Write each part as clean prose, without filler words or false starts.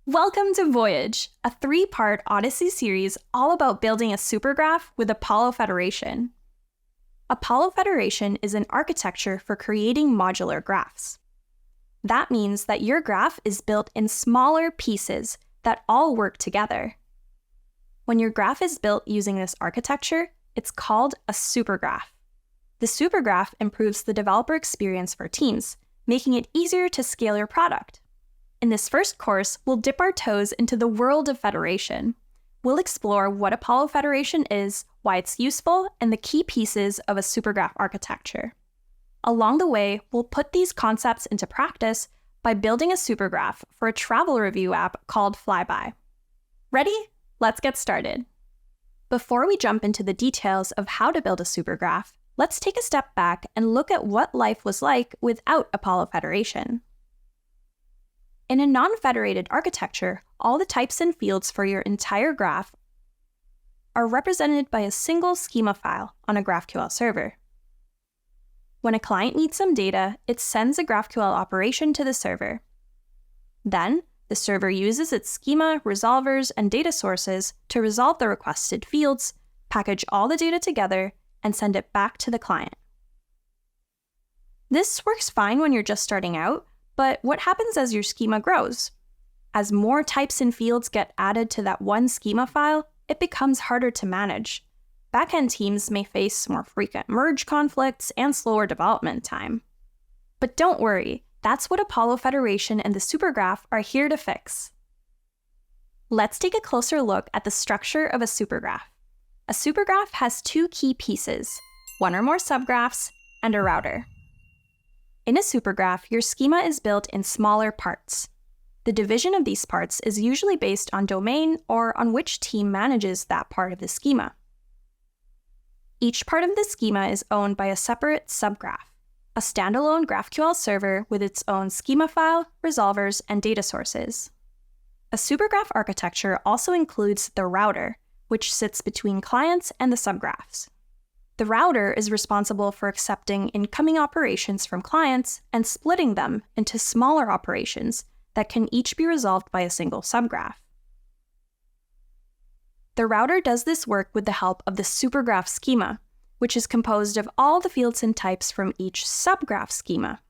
Welcome to Voyage, a 3-part Odyssey series all about building a supergraph with Apollo Federation. Apollo Federation is an architecture for creating modular graphs. That means that your graph is built in smaller pieces that all work together. When your graph is built using this architecture, it's called a supergraph. The supergraph improves the developer experience for teams, making it easier to scale your product. In this first course, we'll dip our toes into the world of federation. We'll explore what Apollo Federation is, why it's useful, and the key pieces of a supergraph architecture. Along the way, we'll put these concepts into practice by building a supergraph for a travel review app called Flyby. Ready? Let's get started. Before we jump into the details of how to build a supergraph, let's take a step back and look at what life was like without Apollo Federation. In a non-federated architecture, all the types and fields for your entire graph are represented by a single schema file on a GraphQL server. When a client needs some data, it sends a GraphQL operation to the server. Then, the server uses its schema, resolvers, and data sources to resolve the requested fields, package all the data together, and send it back to the client. This works fine when you're just starting out, but what happens as your schema grows? As more types and fields get added to that one schema file, it becomes harder to manage. Backend teams may face more frequent merge conflicts and slower development time. But don't worry, that's what Apollo Federation and the supergraph are here to fix. Let's take a closer look at the structure of a supergraph. A supergraph has 2 key pieces, one or more subgraphs, and a router. In a supergraph, your schema is built in smaller parts. The division of these parts is usually based on domain or on which team manages that part of the schema. Each part of the schema is owned by a separate subgraph, a standalone GraphQL server with its own schema file, resolvers, and data sources. A supergraph architecture also includes the router, which sits between clients and the subgraphs. The router is responsible for accepting incoming operations from clients and splitting them into smaller operations that can each be resolved by a single subgraph. The router does this work with the help of the supergraph schema, which is composed of all the fields and types from each subgraph schema.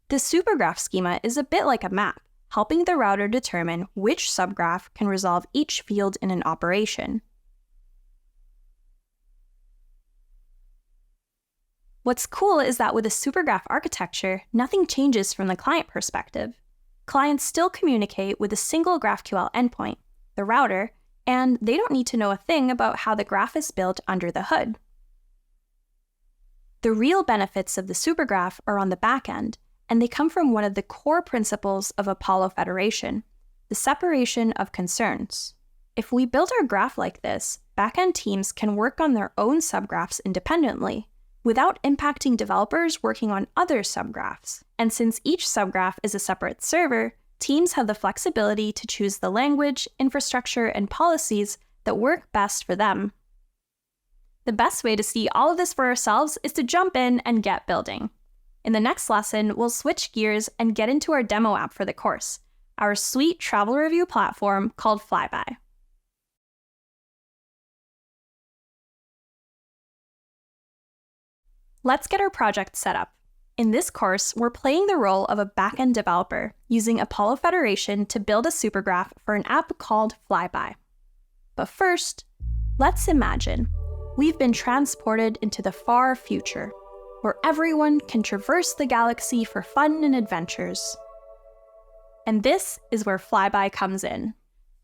The supergraph schema is a bit like a map, helping the router determine which subgraph can resolve each field in an operation. What's cool is that with a supergraph architecture, nothing changes from the client perspective. Clients still communicate with a single GraphQL endpoint, the router, and they don't need to know a thing about how the graph is built under the hood. The real benefits of the supergraph are on the backend, and they come from one of the core principles of Apollo Federation, the separation of concerns. If we build our graph like this, backend teams can work on their own subgraphs independently, without impacting developers working on other subgraphs. And since each subgraph is a separate server, teams have the flexibility to choose the language, infrastructure, and policies that work best for them. The best way to see all of this for ourselves is to jump in and get building. In the next lesson, we'll switch gears and get into our demo app for the course, our sweet travel review platform called Flyby. Let's get our project set up. In this course, we're playing the role of a backend developer using Apollo Federation to build a supergraph for an app called Flyby. But first, let's imagine we've been transported into the far future, where everyone can traverse the galaxy for fun and adventures. And this is where Flyby comes in.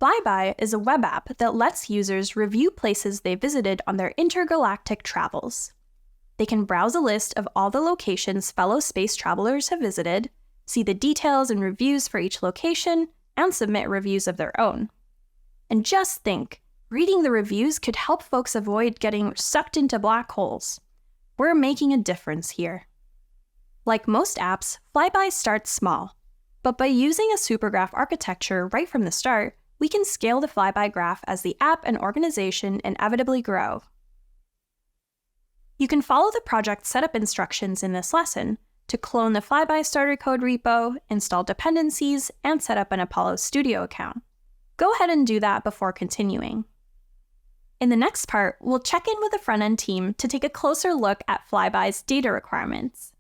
Flyby is a web app that lets users review places they visited on their intergalactic travels. They can browse a list of all the locations fellow space travelers have visited, see the details and reviews for each location, and submit reviews of their own. And just think, reading the reviews could help folks avoid getting sucked into black holes. We're making a difference here. Like most apps, Flyby starts small, but by using a supergraph architecture right from the start, we can scale the Flyby graph as the app and organization inevitably grow. You can follow the project setup instructions in this lesson to clone the Flyby starter code repo, install dependencies, and set up an Apollo Studio account. Go ahead and do that before continuing. In the next part, we'll check in with the front-end team to take a closer look at Flyby's data requirements.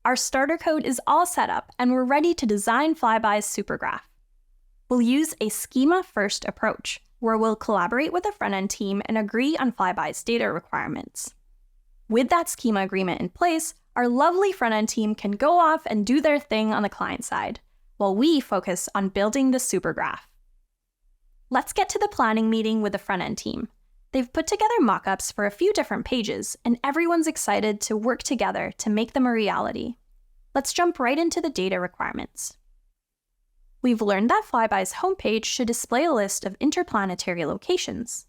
Our starter code is all set up, and we're ready to design Flyby's supergraph. We'll use a schema-first approach, where we'll collaborate with the front-end team and agree on Flyby's data requirements. With that schema agreement in place, our lovely front-end team can go off and do their thing on the client side, while we focus on building the supergraph. Let's get to the planning meeting with the front-end team. They've put together mockups for a few different pages, and everyone's excited to work together to make them a reality. Let's jump right into the data requirements. We've learned that Flyby's homepage should display a list of interplanetary locations.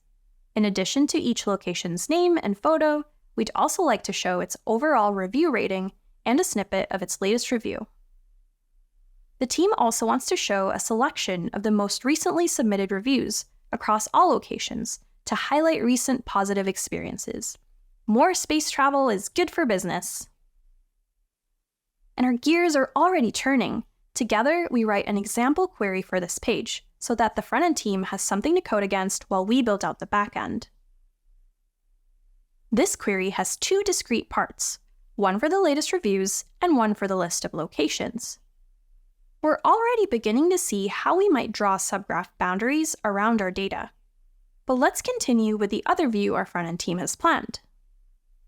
In addition to each location's name and photo, we'd also like to show its overall review rating and a snippet of its latest review. The team also wants to show a selection of the most recently submitted reviews across all locations to highlight recent positive experiences. More space travel is good for business. And our gears are already turning. Together, we write an example query for this page so that the front-end team has something to code against while we build out the backend. This query has two discrete parts, one for the latest reviews and one for the list of locations. We're already beginning to see how we might draw subgraph boundaries around our data. But let's continue with the other view our front-end team has planned.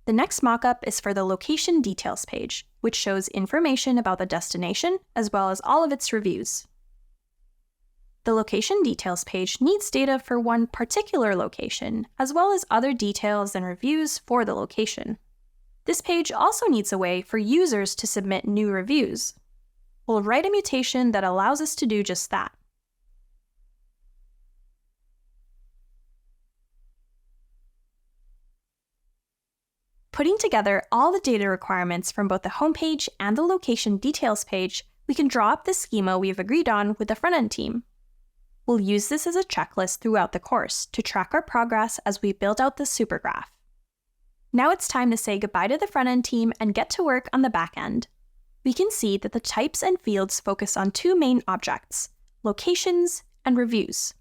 The next mockup is for the location details page, which shows information about the destination as well as all of its reviews. The location details page needs data for one particular location, as well as other details and reviews for the location. This page also needs a way for users to submit new reviews. We'll write a mutation that allows us to do just that. Putting together all the data requirements from both the homepage and the location details page, we can draw up the schema we've agreed on with the front-end team. We'll use this as a checklist throughout the course to track our progress as we build out the supergraph. Now it's time to say goodbye to the front-end team and get to work on the back-end. We can see that the types and fields focus on two main objects, locations and reviews.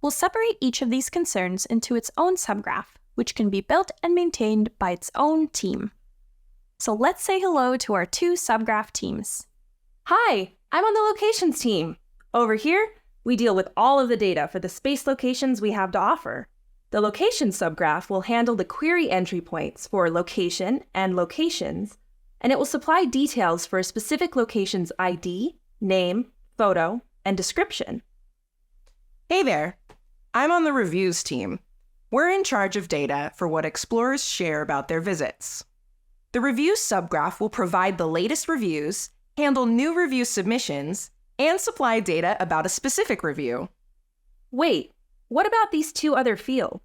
We'll separate each of these concerns into its own subgraph, which can be built and maintained by its own team. So let's say hello to our two subgraph teams. Hi, I'm on the locations team. Over here, we deal with all of the data for the space locations we have to offer. The location subgraph will handle the query entry points for location and locations, and it will supply details for a specific location's ID, name, photo, and description. Hey there, I'm on the reviews team. We're in charge of data for what explorers share about their visits. The reviews subgraph will provide the latest reviews, handle new review submissions, and supply data about a specific review. Wait, what about these two other fields?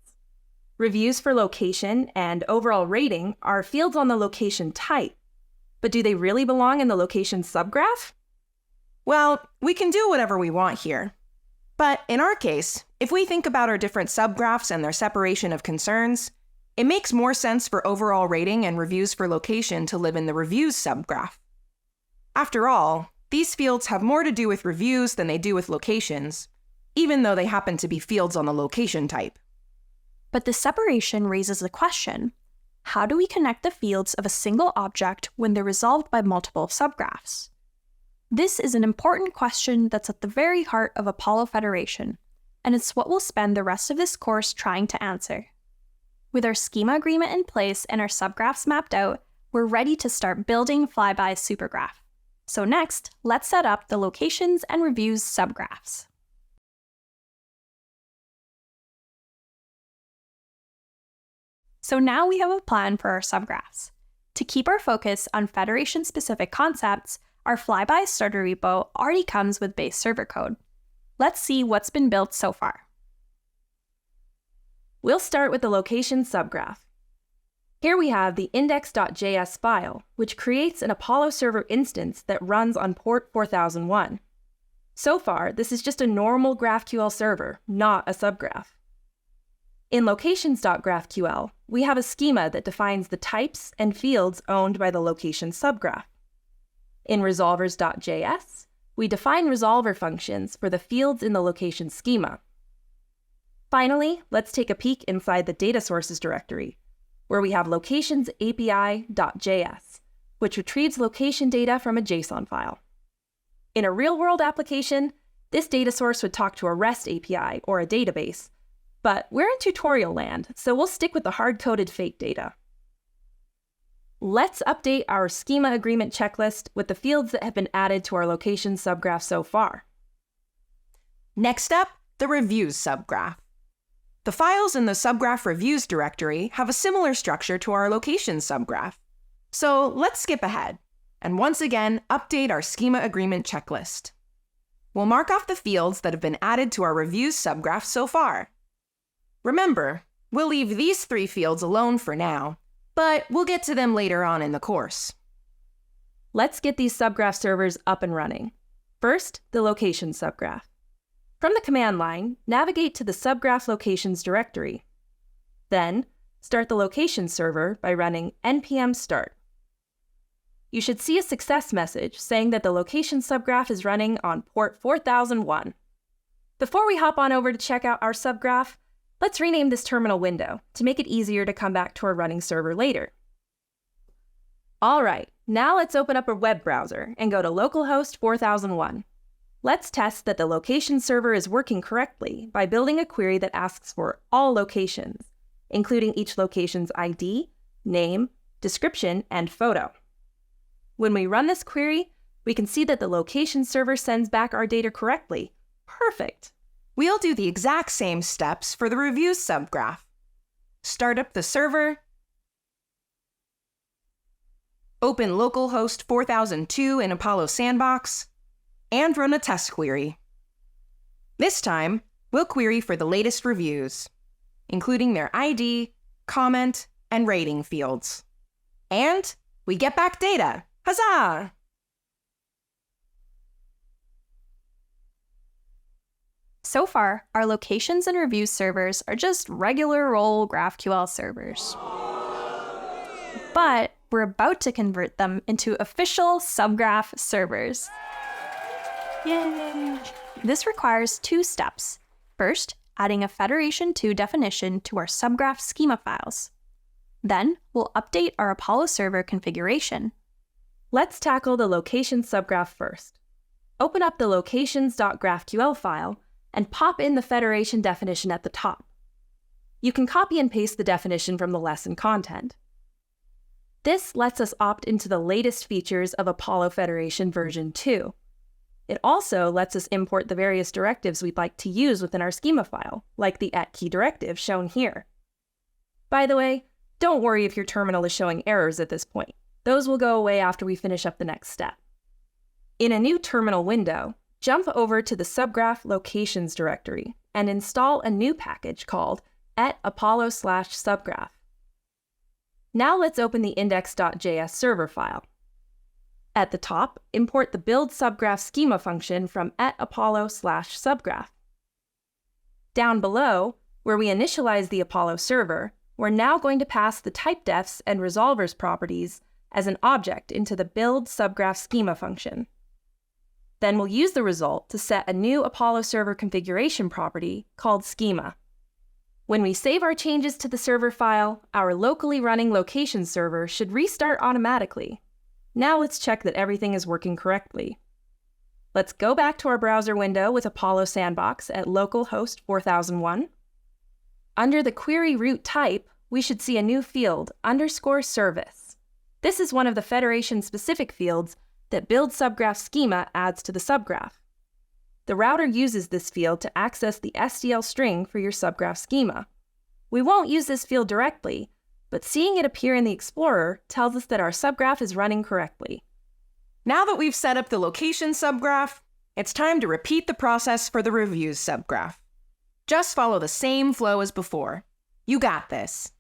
Reviews for location and overall rating are fields on the location type, but do they really belong in the location subgraph? Well, we can do whatever we want here. But in our case, if we think about our different subgraphs and their separation of concerns, it makes more sense for overall rating and reviews for location to live in the reviews subgraph. After all, these fields have more to do with reviews than they do with locations, even though they happen to be fields on the location type. But the separation raises the question, how do we connect the fields of a single object when they're resolved by multiple subgraphs? This is an important question that's at the very heart of Apollo Federation, and it's what we'll spend the rest of this course trying to answer. With our schema agreement in place and our subgraphs mapped out, we're ready to start building Flyby's supergraph. So next, let's set up the locations and reviews subgraphs. So now we have a plan for our subgraphs. To keep our focus on Federation-specific concepts, our Flyby starter repo already comes with base server code. Let's see what's been built so far. We'll start with the location subgraph. Here we have the index.js file, which creates an Apollo server instance that runs on port 4001. So far, this is just a normal GraphQL server, not a subgraph. In locations.graphql, we have a schema that defines the types and fields owned by the location subgraph. In resolvers.js, we define resolver functions for the fields in the location schema. Finally, let's take a peek inside the data sources directory, where we have locations.api.js, which retrieves location data from a JSON file. In a real-world application, this data source would talk to a REST API or a database, but we're in tutorial land, so we'll stick with the hard-coded fake data. Let's update our schema agreement checklist with the fields that have been added to our location subgraph so far. Next up, the reviews subgraph. The files in the subgraph reviews directory have a similar structure to our location subgraph. So let's skip ahead and once again update our schema agreement checklist. We'll mark off the fields that have been added to our reviews subgraph so far. Remember, we'll leave these 3 fields alone for now, but we'll get to them later on in the course. Let's get these subgraph servers up and running. First, the location subgraph. From the command line, navigate to the subgraph locations directory. Then, start the location server by running npm start. You should see a success message saying that the location subgraph is running on port 4001. Before we hop on over to check out our subgraph, let's rename this terminal window to make it easier to come back to our running server later. All right, now let's open up a web browser and go to localhost 4001. Let's test that the location server is working correctly by building a query that asks for all locations, including each location's ID, name, description, and photo. When we run this query, we can see that the location server sends back our data correctly. Perfect! We'll do the exact same steps for the reviews subgraph. Start up the server, open localhost 4002 in Apollo Sandbox, and run a test query. This time, we'll query for the latest reviews, including their ID, comment, and rating fields. And we get back data! Huzzah! So far, our locations and reviews servers are just regular old GraphQL servers. But we're about to convert them into official subgraph servers. Yay! This requires 2 steps. First, adding a Federation2 definition to our subgraph schema files. Then, we'll update our Apollo server configuration. Let's tackle the location subgraph first. Open up the locations.graphql file and pop in the Federation definition at the top. You can copy and paste the definition from the lesson content. This lets us opt into the latest features of Apollo Federation version 2. It also lets us import the various directives we'd like to use within our schema file, like the @key directive shown here. By the way, don't worry if your terminal is showing errors at this point. Those will go away after we finish up the next step. In a new terminal window, jump over to the subgraph locations directory and install a new package called @apollo/subgraph. Now let's open the index.js server file. At the top, import the build subgraph schema function from @apollo/subgraph. Down below, where we initialize the Apollo server, we're now going to pass the typedefs and resolvers properties as an object into the build subgraph schema function. Then we'll use the result to set a new Apollo server configuration property called schema. When we save our changes to the server file, our locally running location server should restart automatically. Now let's check that everything is working correctly. Let's go back to our browser window with Apollo Sandbox at localhost 4001. Under the query root type, we should see a new field, _service. This is one of the Federation-specific fields that build subgraph schema adds to the subgraph. The router uses this field to access the SDL string for your subgraph schema. We won't use this field directly, but seeing it appear in the Explorer tells us that our subgraph is running correctly. Now that we've set up the location subgraph, it's time to repeat the process for the reviews subgraph. Just follow the same flow as before. You got this.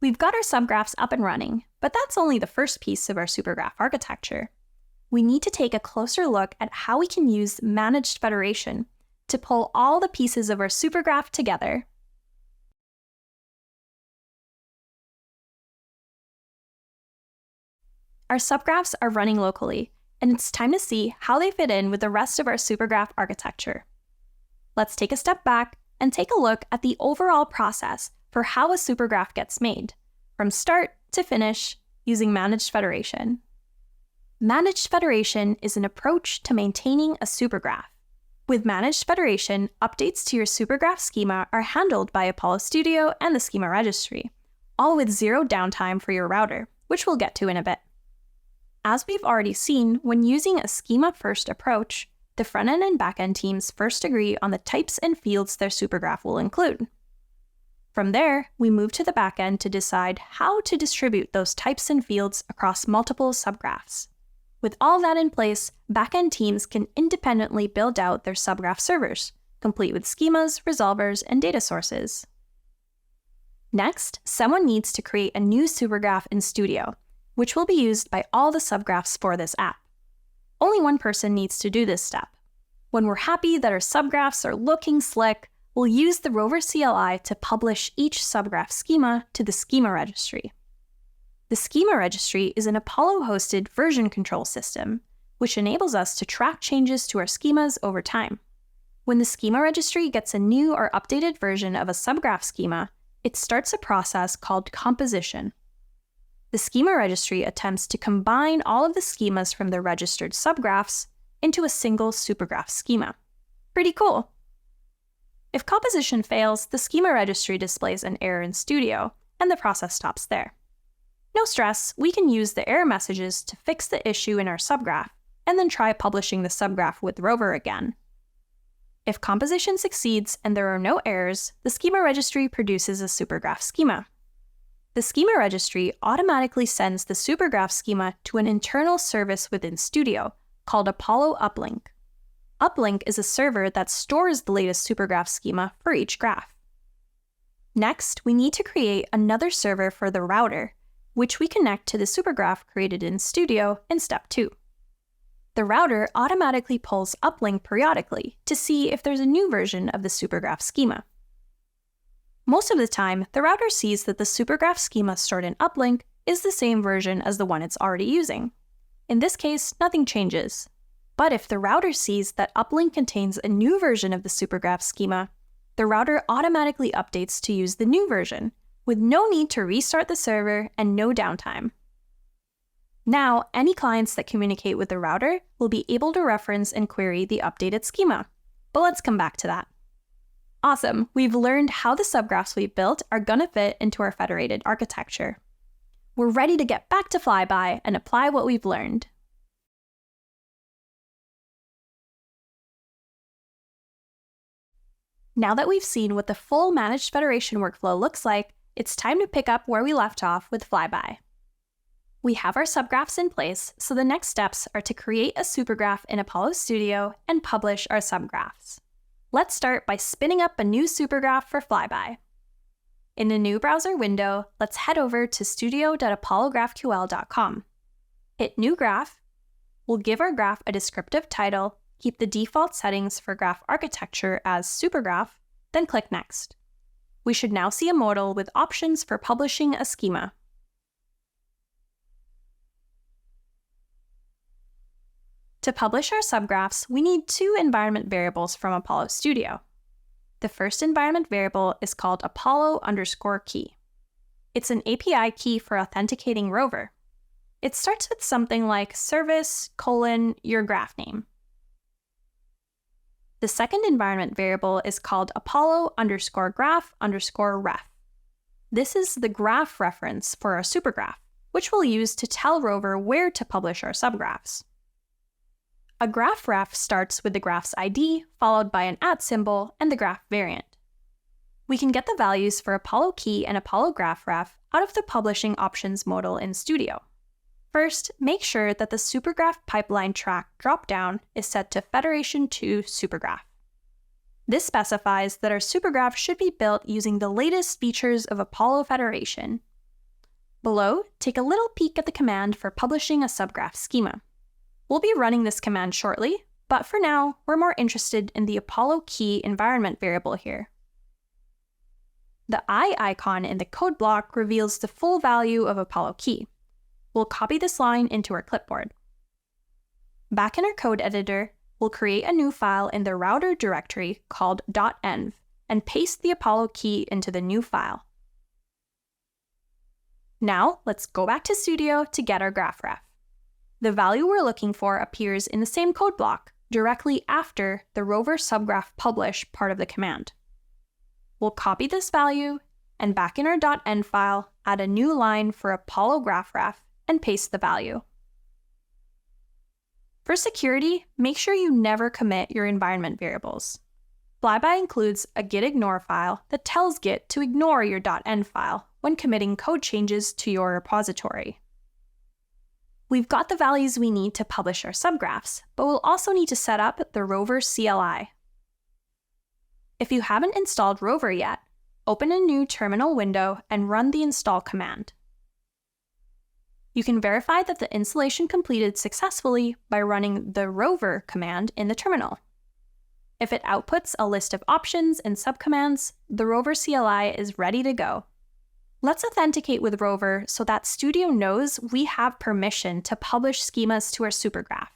We've got our subgraphs up and running, but that's only the first piece of our supergraph architecture. We need to take a closer look at how we can use managed federation to pull all the pieces of our supergraph together. Our subgraphs are running locally, and it's time to see how they fit in with the rest of our supergraph architecture. Let's take a step back and take a look at the overall process for how a supergraph gets made, from start to finish, using managed federation. Managed federation is an approach to maintaining a supergraph. With managed federation, updates to your supergraph schema are handled by Apollo Studio and the schema registry, all with zero downtime for your router, which we'll get to in a bit. As we've already seen, when using a schema-first approach, the front-end and back-end teams first agree on the types and fields their supergraph will include. From there, we move to the back-end to decide how to distribute those types and fields across multiple subgraphs. With all that in place, back-end teams can independently build out their subgraph servers, complete with schemas, resolvers, and data sources. Next, someone needs to create a new supergraph in Studio, which will be used by all the subgraphs for this app. Only one person needs to do this step. When we're happy that our subgraphs are looking slick, we'll use the Rover CLI to publish each subgraph schema to the schema registry. The schema registry is an Apollo-hosted version control system, which enables us to track changes to our schemas over time. When the schema registry gets a new or updated version of a subgraph schema, it starts a process called composition. The schema registry attempts to combine all of the schemas from the registered subgraphs into a single supergraph schema. Pretty cool! If composition fails, the schema registry displays an error in Studio, and the process stops there. No stress, we can use the error messages to fix the issue in our subgraph, and then try publishing the subgraph with Rover again. If composition succeeds and there are no errors, the schema registry produces a supergraph schema. The schema registry automatically sends the supergraph schema to an internal service within Studio called Apollo Uplink. Uplink is a server that stores the latest supergraph schema for each graph. Next, we need to create another server for the router, which we connect to the supergraph created in Studio in step 2. The router automatically pulls Uplink periodically to see if there's a new version of the supergraph schema. Most of the time, the router sees that the supergraph schema stored in Uplink is the same version as the one it's already using. In this case, nothing changes. But if the router sees that Uplink contains a new version of the supergraph schema, the router automatically updates to use the new version, with no need to restart the server and no downtime. Now, any clients that communicate with the router will be able to reference and query the updated schema. But let's come back to that. Awesome, we've learned how the subgraphs we've built are gonna fit into our federated architecture. We're ready to get back to Flyby and apply what we've learned. Now that we've seen what the full managed federation workflow looks like, it's time to pick up where we left off with Flyby. We have our subgraphs in place, so the next steps are to create a supergraph in Apollo Studio and publish our subgraphs. Let's start by spinning up a new supergraph for Flyby. In a new browser window, let's head over to studio.apollographql.com. Hit New Graph. We'll give our graph a descriptive title, keep the default settings for graph architecture as supergraph, then click Next. We should now see a modal with options for publishing a schema. To publish our subgraphs, we need 2 environment variables from Apollo Studio. The first environment variable is called Apollo_key. It's an API key for authenticating Rover. It starts with something like service: your graph name. The second environment variable is called Apollo_graph_ref. This is the graph reference for our supergraph, which we'll use to tell Rover where to publish our subgraphs. A graph ref starts with the graph's ID, followed by an @ symbol and the graph variant. We can get the values for Apollo key and Apollo graph ref out of the publishing options modal in Studio. First, make sure that the supergraph pipeline track dropdown is set to Federation to Supergraph. This specifies that our supergraph should be built using the latest features of Apollo Federation. Below, take a little peek at the command for publishing a subgraph schema. We'll be running this command shortly, but for now, we're more interested in the Apollo key environment variable here. The eye icon in the code block reveals the full value of Apollo key. We'll copy this line into our clipboard. Back in our code editor, we'll create a new file in the router directory called .env and paste the Apollo key into the new file. Now, let's go back to Studio to get our graph ref. The value we're looking for appears in the same code block, directly after the Rover subgraph publish part of the command. We'll copy this value, and back in our .env file, add a new line for Apollo graph ref and paste the value. For security, make sure you never commit your environment variables. Flyby includes a git ignore file that tells Git to ignore your .env file when committing code changes to your repository. We've got the values we need to publish our subgraphs, but we'll also need to set up the Rover CLI. If you haven't installed Rover yet, open a new terminal window and run the install command. You can verify that the installation completed successfully by running the Rover command in the terminal. If it outputs a list of options and subcommands, the Rover CLI is ready to go. Let's authenticate with Rover so that Studio knows we have permission to publish schemas to our supergraph.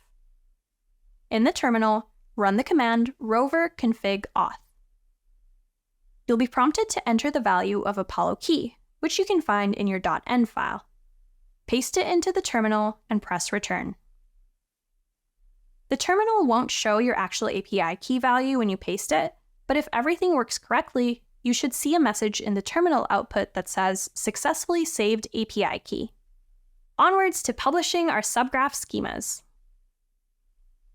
In the terminal, run the command rover config auth. You'll be prompted to enter the value of Apollo key, which you can find in your .env file. Paste it into the terminal and press return. The terminal won't show your actual API key value when you paste it, but if everything works correctly, you should see a message in the terminal output that says successfully saved API key. Onwards to publishing our subgraph schemas.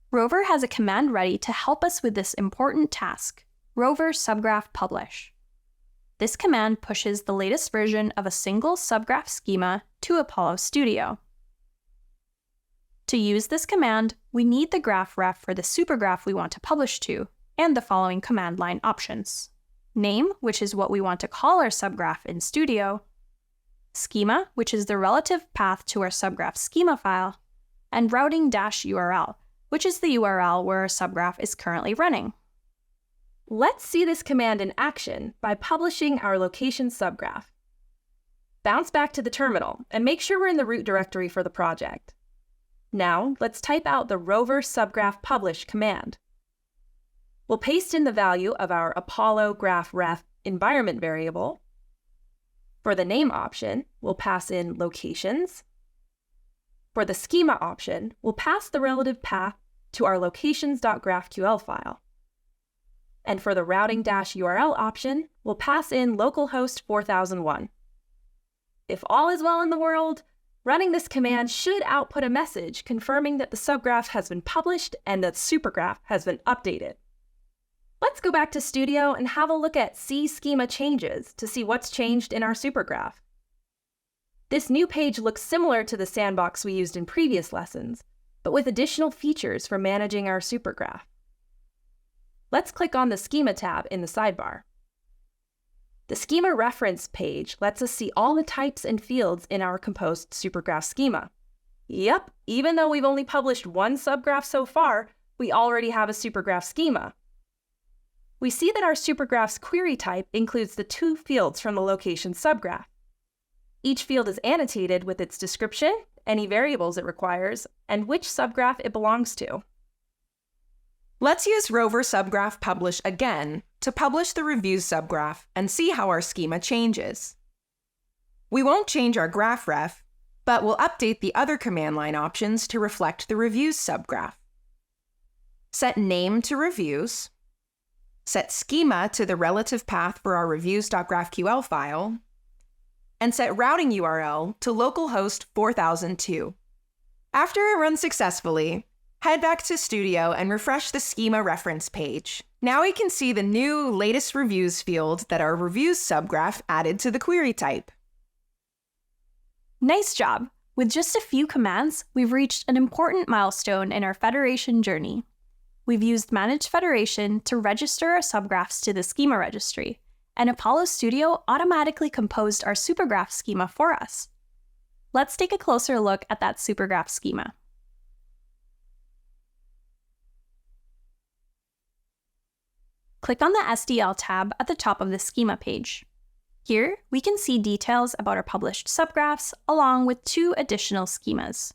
Rover has a command ready to help us with this important task, rover subgraph publish. This command pushes the latest version of a single subgraph schema to Apollo Studio. To use this command, we need the graph ref for the supergraph we want to publish to, and the following command line options. Name, which is what we want to call our subgraph in Studio, schema, which is the relative path to our subgraph schema file, and routing-URL, which is the URL where our subgraph is currently running. Let's see this command in action by publishing our location subgraph. Bounce back to the terminal and make sure we're in the root directory for the project. Now, let's type out the rover subgraph publish command. We'll paste in the value of our Apollo graph ref environment variable. For the name option, we'll pass in locations. For the schema option, we'll pass the relative path to our locations.graphql file. And for the routing-URL option, we'll pass in localhost 4001. If all is well in the world, running this command should output a message confirming that the subgraph has been published and that supergraph has been updated. Let's go back to Studio and have a look at See Schema Changes to see what's changed in our supergraph. This new page looks similar to the sandbox we used in previous lessons, but with additional features for managing our supergraph. Let's click on the Schema tab in the sidebar. The Schema Reference page lets us see all the types and fields in our composed supergraph schema. Yep, even though we've only published one subgraph so far, we already have a supergraph schema. We see that our supergraph's query type includes the two fields from the location subgraph. Each field is annotated with its description, any variables it requires, and which subgraph it belongs to. Let's use rover subgraph publish again to publish the reviews subgraph and see how our schema changes. We won't change our graph ref, but we'll update the other command line options to reflect the reviews subgraph. Set name to reviews, set schema to the relative path for our reviews.graphql file, and set routing URL to localhost 4002. After it runs successfully, head back to Studio and refresh the schema reference page. Now we can see the new latest reviews field that our reviews subgraph added to the query type. Nice job! With just a few commands, we've reached an important milestone in our federation journey. We've used Manage Federation to register our subgraphs to the schema registry, and Apollo Studio automatically composed our supergraph schema for us. Let's take a closer look at that supergraph schema. Click on the SDL tab at the top of the schema page. Here, we can see details about our published subgraphs along with two additional schemas.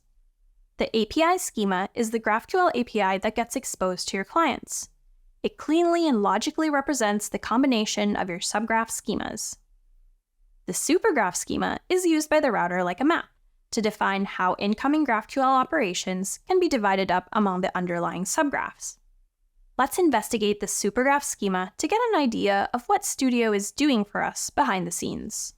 The API schema is the GraphQL API that gets exposed to your clients. It cleanly and logically represents the combination of your subgraph schemas. The supergraph schema is used by the router like a map to define how incoming GraphQL operations can be divided up among the underlying subgraphs. Let's investigate the supergraph schema to get an idea of what Studio is doing for us behind the scenes.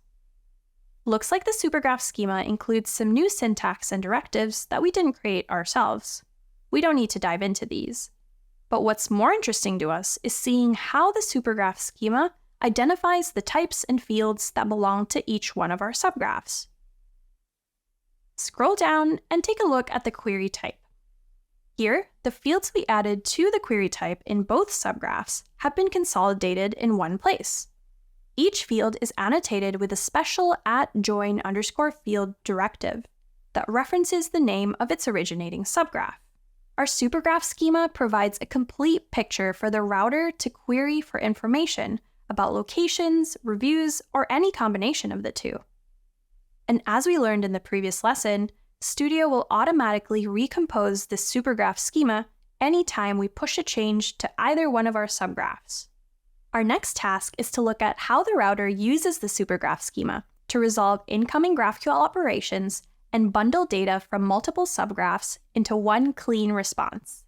Looks like the supergraph schema includes some new syntax and directives that we didn't create ourselves. We don't need to dive into these. But what's more interesting to us is seeing how the supergraph schema identifies the types and fields that belong to each one of our subgraphs. Scroll down and take a look at the query type. Here, the fields we added to the query type in both subgraphs have been consolidated in one place. Each field is annotated with a special @join_field directive that references the name of its originating subgraph. Our supergraph schema provides a complete picture for the router to query for information about locations, reviews, or any combination of the two. And as we learned in the previous lesson, Studio will automatically recompose the supergraph schema anytime we push a change to either one of our subgraphs. Our next task is to look at how the router uses the supergraph schema to resolve incoming GraphQL operations and bundle data from multiple subgraphs into one clean response.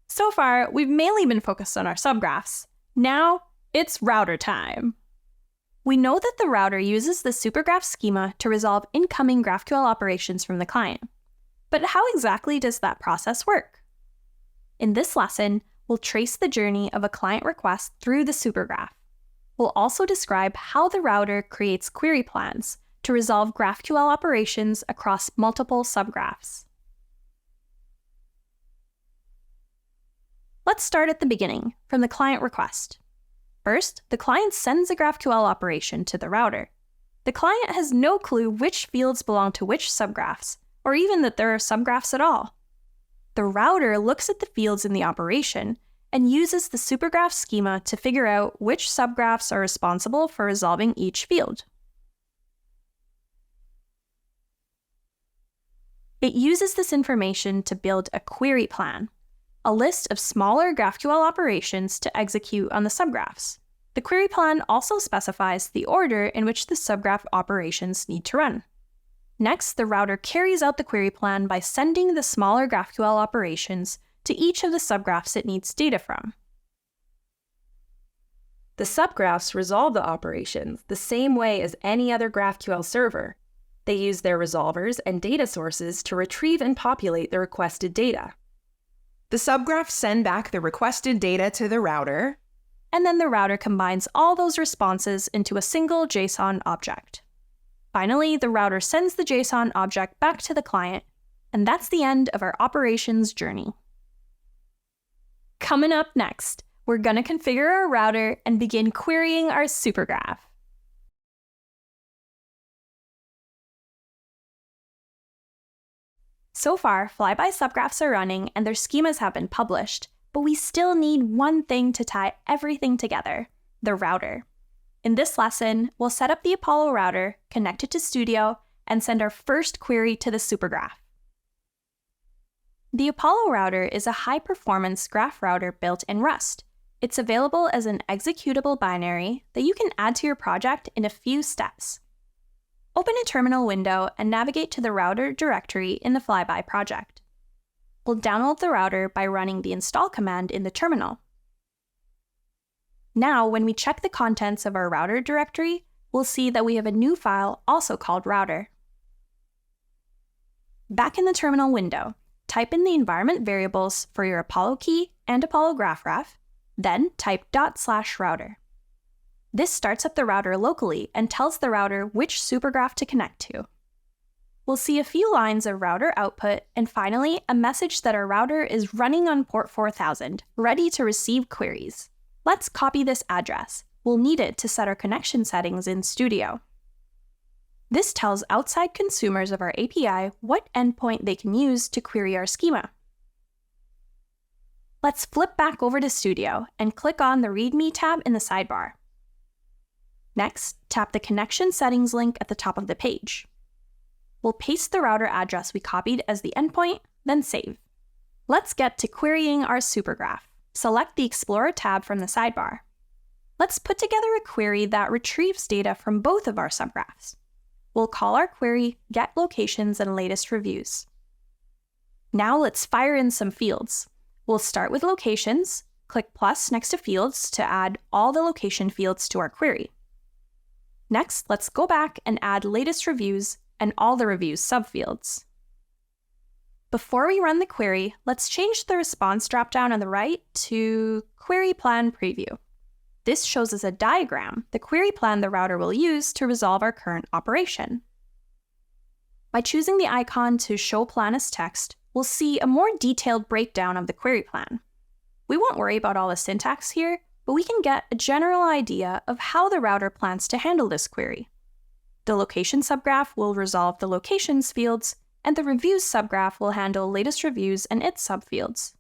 So far, we've mainly been focused on our subgraphs. Now, it's router time. We know that the router uses the supergraph schema to resolve incoming GraphQL operations from the client. But how exactly does that process work? In this lesson, we'll trace the journey of a client request through the supergraph. We'll also describe how the router creates query plans to resolve GraphQL operations across multiple subgraphs. Let's start at the beginning, from the client request. First, the client sends a GraphQL operation to the router. The client has no clue which fields belong to which subgraphs, or even that there are subgraphs at all. The router looks at the fields in the operation and uses the supergraph schema to figure out which subgraphs are responsible for resolving each field. It uses this information to build a query plan, a list of smaller GraphQL operations to execute on the subgraphs. The query plan also specifies the order in which the subgraph operations need to run. Next, the router carries out the query plan by sending the smaller GraphQL operations to each of the subgraphs it needs data from. The subgraphs resolve the operations the same way as any other GraphQL server. They use their resolvers and data sources to retrieve and populate the requested data. The subgraphs send back the requested data to the router, and then the router combines all those responses into a single JSON object. Finally, the router sends the JSON object back to the client, and that's the end of our operations journey. Coming up next, we're going to configure our router and begin querying our supergraph. So far, flyby subgraphs are running and their schemas have been published, but we still need one thing to tie everything together: the router. In this lesson, we'll set up the Apollo router, connect it to Studio, and send our first query to the supergraph. The Apollo router is a high-performance graph router built in Rust. It's available as an executable binary that you can add to your project in a few steps. Open a terminal window and navigate to the router directory in the flyby project. We'll download the router by running the install command in the terminal. Now, when we check the contents of our router directory, we'll see that we have a new file also called router. Back in the terminal window, type in the environment variables for your Apollo key and Apollo GraphRef, then type /router. This starts up the router locally and tells the router which supergraph to connect to. We'll see a few lines of router output and finally a message that our router is running on port 4000, ready to receive queries. Let's copy this address. We'll need it to set our connection settings in Studio. This tells outside consumers of our API what endpoint they can use to query our schema. Let's flip back over to Studio and click on the README tab in the sidebar. Next, tap the Connection Settings link at the top of the page. We'll paste the router address we copied as the endpoint, then save. Let's get to querying our supergraph. Select the Explorer tab from the sidebar. Let's put together a query that retrieves data from both of our subgraphs. We'll call our query Get Locations and Latest Reviews. Now let's fire in some fields. We'll start with locations, click plus next to fields to add all the location fields to our query. Next, let's go back and add latest reviews and all the reviews subfields. Before we run the query, let's change the response dropdown on the right to Query Plan Preview. This shows us a diagram, the query plan the router will use to resolve our current operation. By choosing the icon to Show Plan as Text, we'll see a more detailed breakdown of the query plan. We won't worry about all the syntax here, but we can get a general idea of how the router plans to handle this query. The location subgraph will resolve the locations fields, and the reviews subgraph will handle latest reviews and its subfields.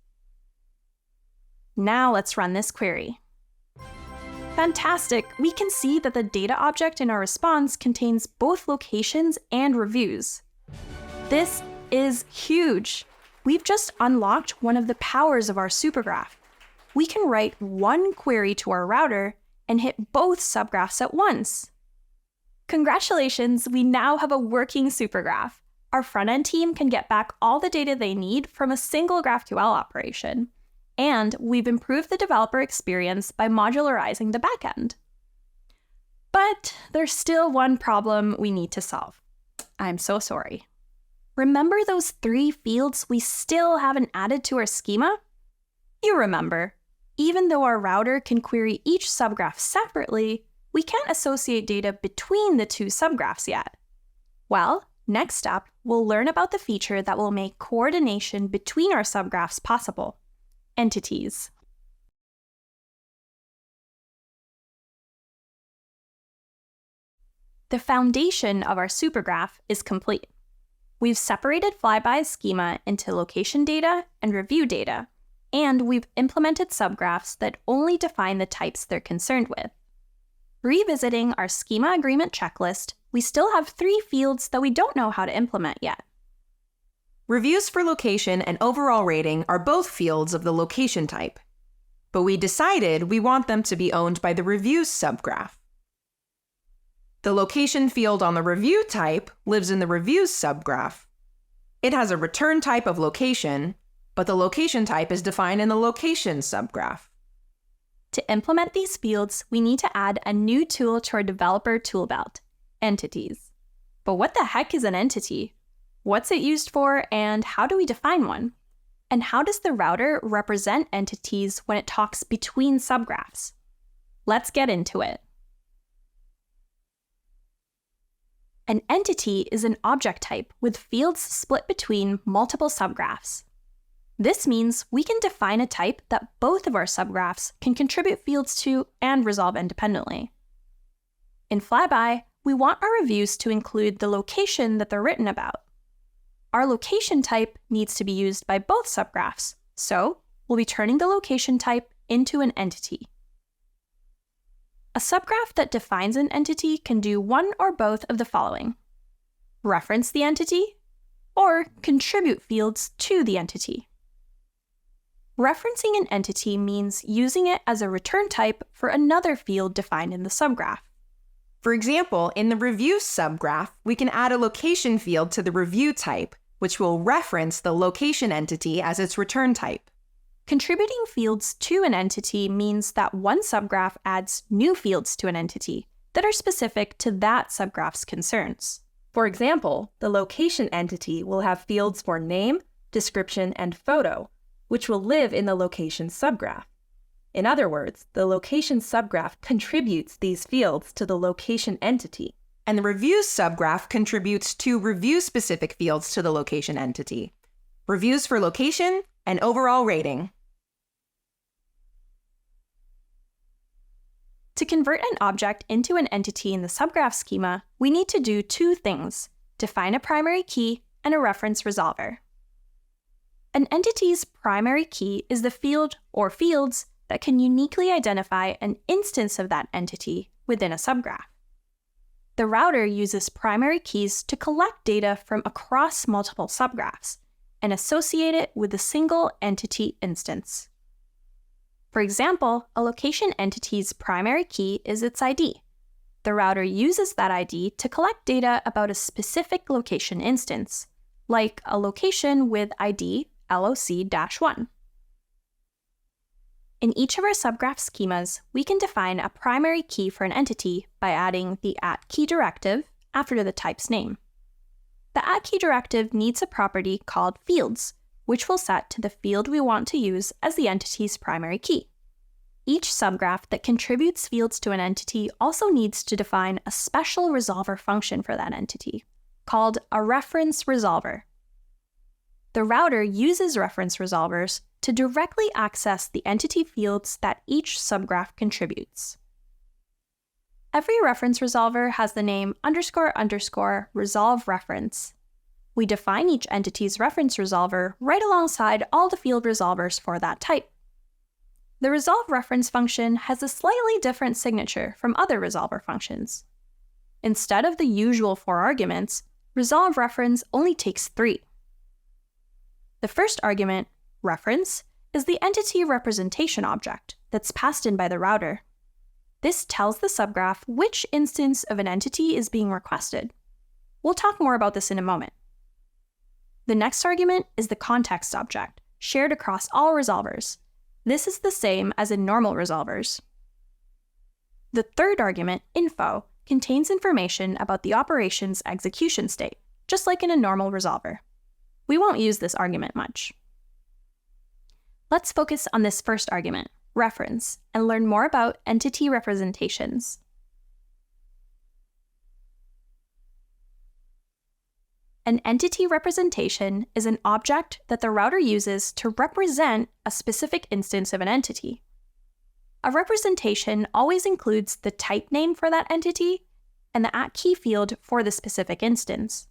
Now let's run this query. Fantastic! We can see that the data object in our response contains both locations and reviews. This is huge! We've just unlocked one of the powers of our supergraph. We can write one query to our router and hit both subgraphs at once. Congratulations, we now have a working supergraph. Our front-end team can get back all the data they need from a single GraphQL operation. And we've improved the developer experience by modularizing the backend. But there's still one problem we need to solve. I'm so sorry. Remember those 3 fields we still haven't added to our schema? You remember. Even though our router can query each subgraph separately, we can't associate data between the 2 subgraphs yet. Well, next up, we'll learn about the feature that will make coordination between our subgraphs possible: entities. The foundation of our supergraph is complete. We've separated flyby's schema into location data and review data, and we've implemented subgraphs that only define the types they're concerned with. Revisiting our schema agreement checklist, we still have 3 fields that we don't know how to implement yet. Reviews for location and overall rating are both fields of the location type, but we decided we want them to be owned by the reviews subgraph. The location field on the review type lives in the reviews subgraph. It has a return type of location, but the location type is defined in the location subgraph. To implement these fields, we need to add a new tool to our developer toolbelt: entities. But what the heck is an entity? What's it used for, and how do we define one? And how does the router represent entities when it talks between subgraphs? Let's get into it. An entity is an object type with fields split between multiple subgraphs. This means we can define a type that both of our subgraphs can contribute fields to and resolve independently. In Flyby, we want our reviews to include the location that they're written about. Our location type needs to be used by both subgraphs, so we'll be turning the location type into an entity. A subgraph that defines an entity can do one or both of the following: reference the entity, or contribute fields to the entity. Referencing an entity means using it as a return type for another field defined in the subgraph. For example, in the review subgraph, we can add a location field to the review type, which will reference the location entity as its return type. Contributing fields to an entity means that one subgraph adds new fields to an entity that are specific to that subgraph's concerns. For example, the location entity will have fields for name, description, and photo, which will live in the location subgraph. In other words, the location subgraph contributes these fields to the location entity. And the reviews subgraph contributes 2 review-specific fields to the location entity: reviews for location and overall rating. To convert an object into an entity in the subgraph schema, we need to do 2 things: define a primary key and a reference resolver. An entity's primary key is the field or fields that can uniquely identify an instance of that entity within a subgraph. The router uses primary keys to collect data from across multiple subgraphs and associate it with a single entity instance. For example, a location entity's primary key is its ID. The router uses that ID to collect data about a specific location instance, like a location with ID LOC-1. In each of our subgraph schemas, we can define a primary key for an entity by adding the @key directive after the type's name. The @key directive needs a property called fields, which we'll set to the field we want to use as the entity's primary key. Each subgraph that contributes fields to an entity also needs to define a special resolver function for that entity, called a reference resolver. The router uses reference resolvers to directly access the entity fields that each subgraph contributes. Every reference resolver has the name __ resolve reference. We define each entity's reference resolver right alongside all the field resolvers for that type. The resolve reference function has a slightly different signature from other resolver functions. Instead of the usual 4 arguments, resolve reference only takes 3. The first argument, reference, is the entity representation object that's passed in by the router. This tells the subgraph which instance of an entity is being requested. We'll talk more about this in a moment. The next argument is the context object, shared across all resolvers. This is the same as in normal resolvers. The third argument, info, contains information about the operation's execution state, just like in a normal resolver. We won't use this argument much. Let's focus on this first argument, reference, and learn more about entity representations. An entity representation is an object that the router uses to represent a specific instance of an entity. A representation always includes the type name for that entity and the @key field for the specific instance.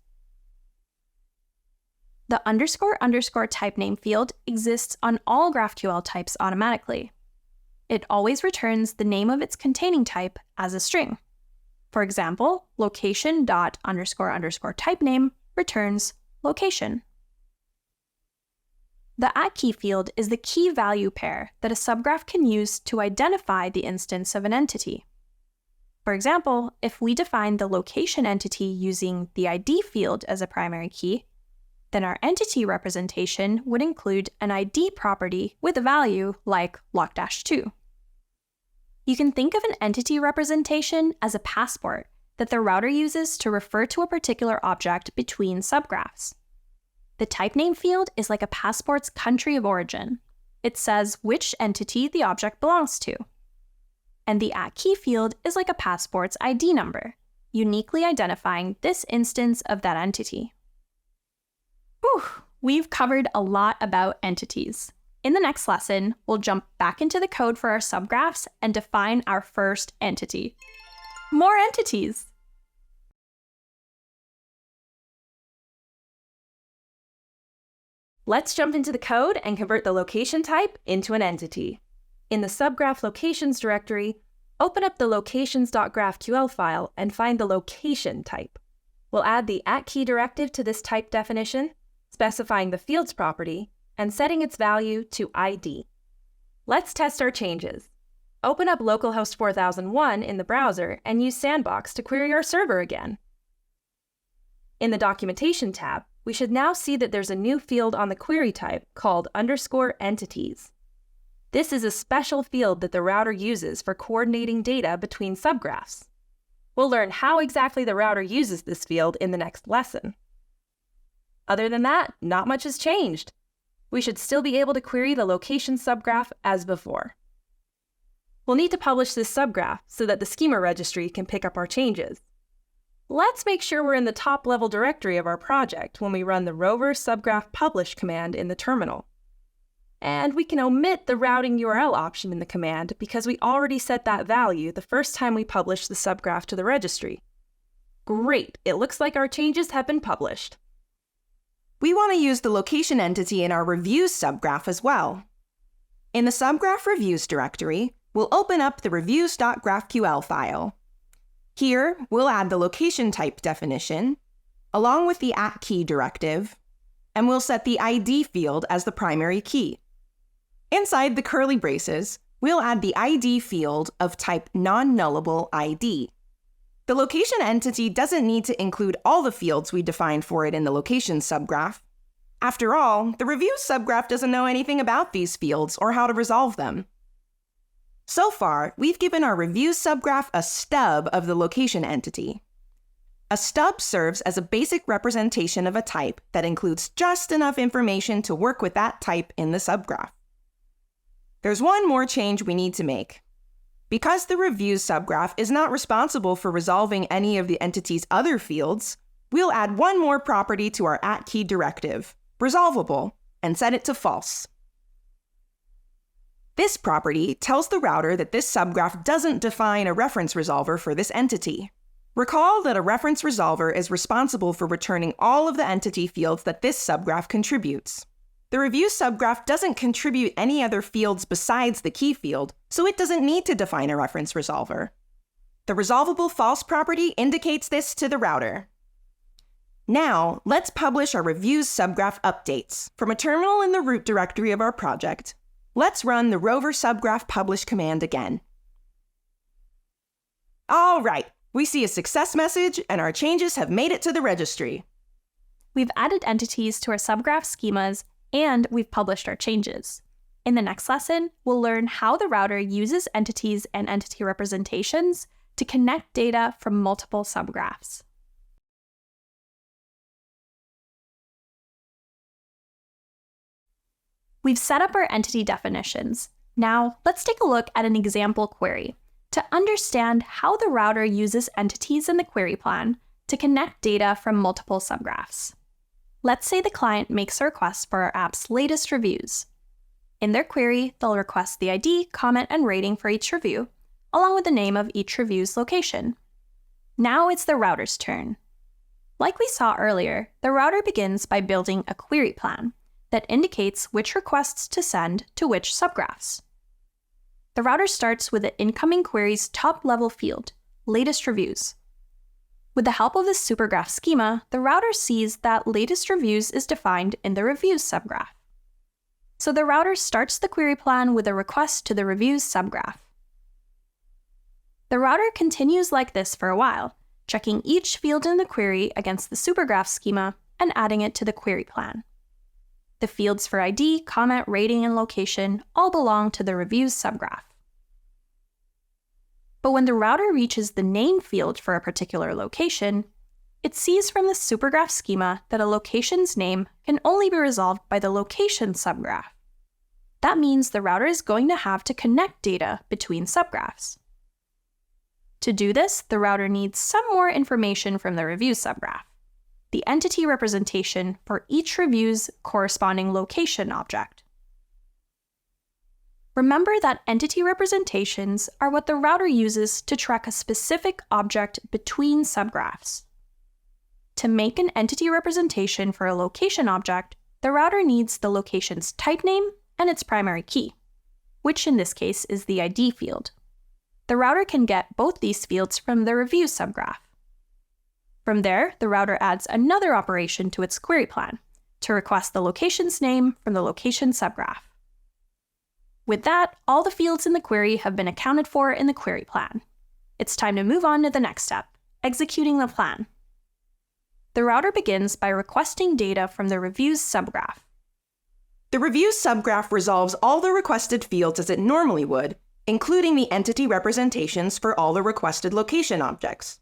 The __ type name field exists on all GraphQL types automatically. It always returns the name of its containing type as a string. For example, location.__ type name returns location. The @key field is the key value pair that a subgraph can use to identify the instance of an entity. For example, if we define the location entity using the ID field as a primary key, then our entity representation would include an ID property with a value like loc-2. You can think of an entity representation as a passport that the router uses to refer to a particular object between subgraphs. The type name field is like a passport's country of origin. It says which entity the object belongs to. And the @key field is like a passport's ID number, uniquely identifying this instance of that entity. Whew, we've covered a lot about entities. In the next lesson, we'll jump back into the code for our subgraphs and define our first entity. More entities! Let's jump into the code and convert the location type into an entity. In the subgraph locations directory, open up the locations.graphql file and find the location type. We'll add the @key directive to this type definition, specifying the fields property, and setting its value to ID. Let's test our changes. Open up localhost 4001 in the browser and use Sandbox to query our server again. In the Documentation tab, we should now see that there's a new field on the query type called _entities. This is a special field that the router uses for coordinating data between subgraphs. We'll learn how exactly the router uses this field in the next lesson. Other than that, not much has changed. We should still be able to query the location subgraph as before. We'll need to publish this subgraph so that the schema registry can pick up our changes. Let's make sure we're in the top-level directory of our project when we run the Rover subgraph publish command in the terminal. And we can omit the routing URL option in the command because we already set that value the first time we published the subgraph to the registry. Great, it looks like our changes have been published. We want to use the location entity in our reviews subgraph as well. In the subgraph reviews directory, we'll open up the reviews.graphql file. Here, we'll add the location type definition, along with the @key directive, and we'll set the ID field as the primary key. Inside the curly braces, we'll add the ID field of type non-nullable ID. The location entity doesn't need to include all the fields we defined for it in the location subgraph. After all, the review subgraph doesn't know anything about these fields or how to resolve them. So far, we've given our review subgraph a stub of the location entity. A stub serves as a basic representation of a type that includes just enough information to work with that type in the subgraph. There's one more change we need to make. Because the review subgraph is not responsible for resolving any of the entity's other fields, we'll add one more property to our @key directive, resolvable, and set it to false. This property tells the router that this subgraph doesn't define a reference resolver for this entity. Recall that a reference resolver is responsible for returning all of the entity fields that this subgraph contributes. The review subgraph doesn't contribute any other fields besides the key field, so it doesn't need to define a reference resolver. The resolvable false property indicates this to the router. Now, let's publish our reviews subgraph updates. From a terminal in the root directory of our project, let's run the Rover subgraph publish command again. All right, we see a success message and our changes have made it to the registry. We've added entities to our subgraph schemas, and we've published our changes. In the next lesson, we'll learn how the router uses entities and entity representations to connect data from multiple subgraphs. We've set up our entity definitions. Now, let's take a look at an example query to understand how the router uses entities in the query plan to connect data from multiple subgraphs. Let's say the client makes a request for our app's latest reviews. In their query, they'll request the ID, comment, and rating for each review, along with the name of each review's location. Now it's the router's turn. Like we saw earlier, the router begins by building a query plan that indicates which requests to send to which subgraphs. The router starts with the incoming query's top-level field, latest reviews. With the help of the supergraph schema, the router sees that latest reviews is defined in the reviews subgraph. So the router starts the query plan with a request to the reviews subgraph. The router continues like this for a while, checking each field in the query against the supergraph schema and adding it to the query plan. The fields for ID, comment, rating, and location all belong to the reviews subgraph. But when the router reaches the name field for a particular location, it sees from the supergraph schema that a location's name can only be resolved by the location subgraph. That means the router is going to have to connect data between subgraphs. To do this, the router needs some more information from the review subgraph, the entity representation for each review's corresponding location object. Remember that entity representations are what the router uses to track a specific object between subgraphs. To make an entity representation for a location object, the router needs the location's type name and its primary key, which in this case is the ID field. The router can get both these fields from the review subgraph. From there, the router adds another operation to its query plan to request the location's name from the location subgraph. With that, all the fields in the query have been accounted for in the query plan. It's time to move on to the next step, executing the plan. The router begins by requesting data from the reviews subgraph. The reviews subgraph resolves all the requested fields as it normally would, including the entity representations for all the requested location objects.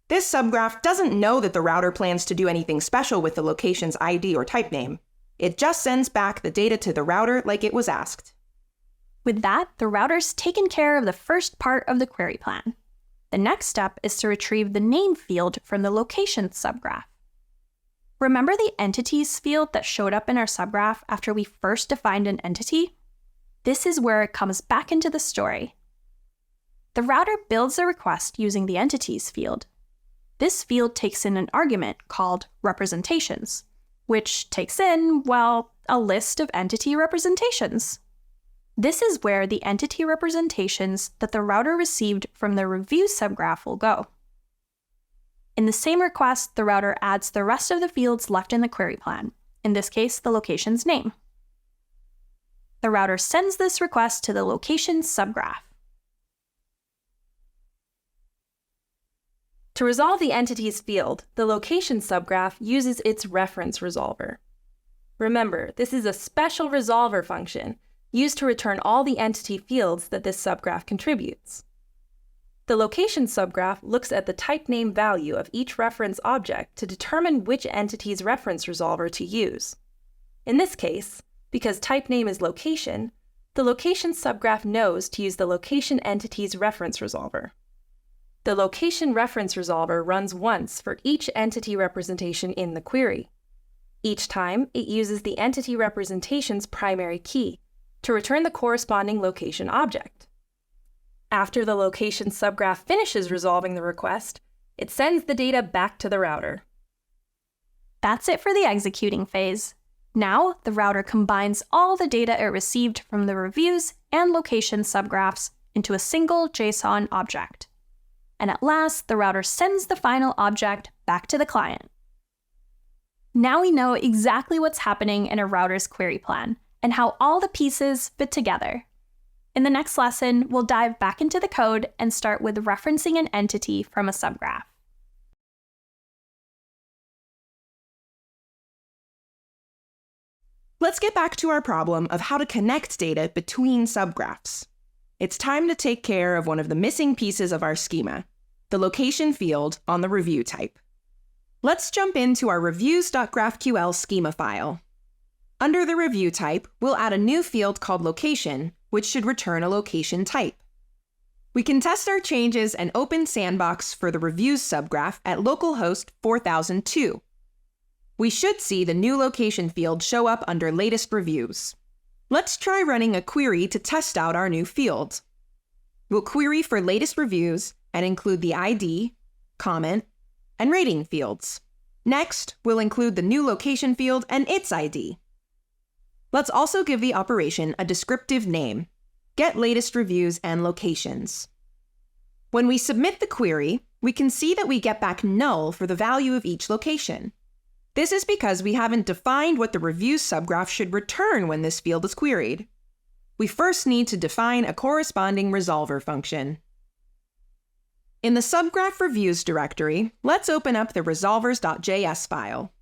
This subgraph doesn't know that the router plans to do anything special with the location's ID or type name. It just sends back the data to the router like it was asked. With that, the router's taken care of the first part of the query plan. The next step is to retrieve the name field from the location subgraph. Remember the entities field that showed up in our subgraph after we first defined an entity? This is where it comes back into the story. The router builds a request using the entities field. This field takes in an argument called representations, which takes in, well, a list of entity representations. This is where the entity representations that the router received from the review subgraph will go. In the same request, the router adds the rest of the fields left in the query plan, in this case, the location's name. The router sends this request to the location subgraph. To resolve the entities field, the location subgraph uses its reference resolver. Remember, this is a special resolver function used to return all the entity fields that this subgraph contributes. The location subgraph looks at the type name value of each reference object to determine which entity's reference resolver to use. In this case, because type name is location, the location subgraph knows to use the location entity's reference resolver. The location reference resolver runs once for each entity representation in the query. Each time, it uses the entity representation's primary key to return the corresponding location object. After the location subgraph finishes resolving the request, it sends the data back to the router. That's it for the executing phase. Now, the router combines all the data it received from the reviews and location subgraphs into a single JSON object. And at last, the router sends the final object back to the client. Now we know exactly what's happening in a router's query plan and how all the pieces fit together. In the next lesson, we'll dive back into the code and start with referencing an entity from a subgraph. Let's get back to our problem of how to connect data between subgraphs. It's time to take care of one of the missing pieces of our schema, the location field on the review type. Let's jump into our reviews.graphql schema file. Under the review type, we'll add a new field called location, which should return a location type. We can test our changes and open sandbox for the reviews subgraph at localhost 4002. We should see the new location field show up under latest reviews. Let's try running a query to test out our new field. We'll query for latest reviews and include the ID, comment, and rating fields. Next, we'll include the new location field and its ID. Let's also give the operation a descriptive name, get latest reviews and locations. When we submit the query, we can see that we get back null for the value of each location. This is because we haven't defined what the reviews subgraph should return when this field is queried. We first need to define a corresponding resolver function. In the subgraph reviews directory, let's open up the resolvers.js file.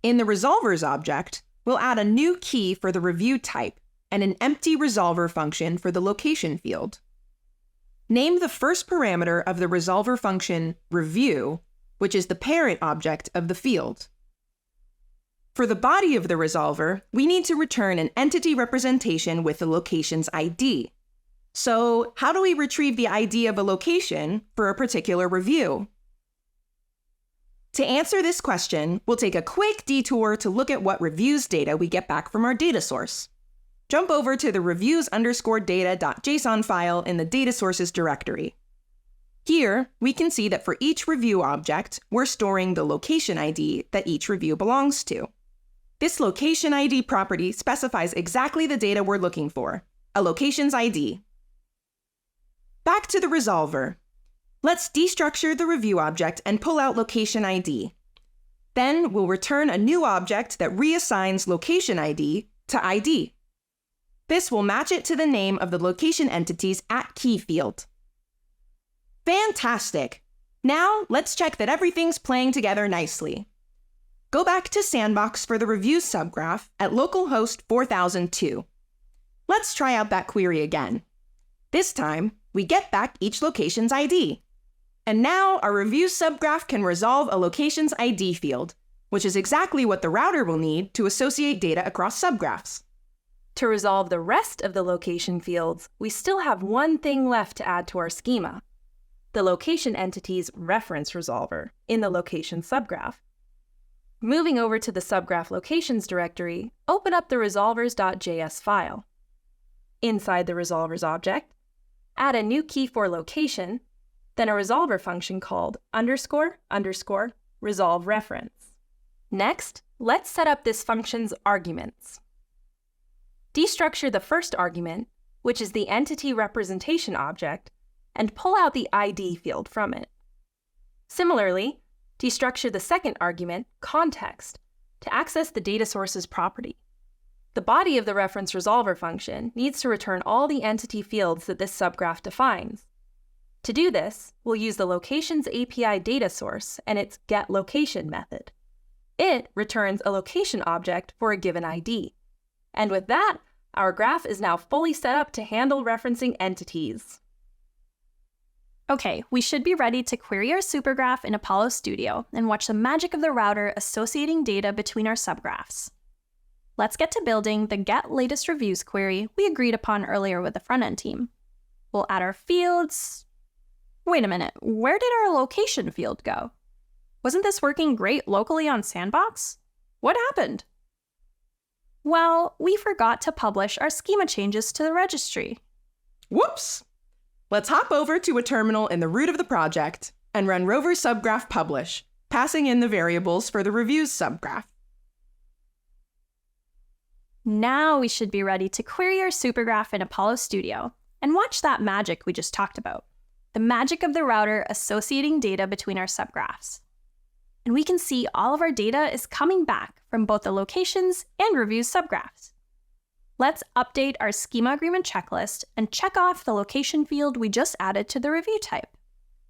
In the resolvers object, we'll add a new key for the review type and an empty resolver function for the location field. Name the first parameter of the resolver function review, which is the parent object of the field. For the body of the resolver, we need to return an entity representation with the location's ID. So, how do we retrieve the ID of a location for a particular review? To answer this question, we'll take a quick detour to look at what reviews data we get back from our data source. Jump over to the reviews_data.json file in the data sources directory. Here, we can see that for each review object, we're storing the location ID that each review belongs to. This location ID property specifies exactly the data we're looking for, a location's ID. Back to the resolver. Let's destructure the review object and pull out location ID. Then we'll return a new object that reassigns location ID to ID. This will match it to the name of the location entity's @key field. Fantastic! Now let's check that everything's playing together nicely. Go back to Sandbox for the reviews subgraph at localhost 4002. Let's try out that query again. This time, we get back each location's ID. And now our reviews subgraph can resolve a location's ID field, which is exactly what the router will need to associate data across subgraphs. To resolve the rest of the location fields, we still have one thing left to add to our schema: the location entity's reference resolver in the location subgraph. Moving over to the subgraph locations directory, open up the resolvers.js file. Inside the resolvers object, add a new key for location, then a resolver function called __resolve reference. Next, let's set up this function's arguments. Destructure the first argument, which is the entity representation object, and pull out the ID field from it. Similarly, destructure the second argument, context, to access the data source's property. The body of the reference resolver function needs to return all the entity fields that this subgraph defines. To do this, we'll use the locations API data source and its getLocation method. It returns a location object for a given ID. And with that, our graph is now fully set up to handle referencing entities. Okay, we should be ready to query our supergraph in Apollo Studio and watch the magic of the router associating data between our subgraphs. Let's get to building the getLatestReviews query we agreed upon earlier with the front-end team. We'll add our fields. Wait a minute, where did our location field go? Wasn't this working great locally on Sandbox? What happened? Well, we forgot to publish our schema changes to the registry. Whoops! Let's hop over to a terminal in the root of the project and run Rover subgraph publish, passing in the variables for the reviews subgraph. Now we should be ready to query our supergraph in Apollo Studio and watch that magic we just talked about, the magic of the router associating data between our subgraphs. And we can see all of our data is coming back from both the locations and reviews subgraphs. Let's update our schema agreement checklist and check off the location field we just added to the review type.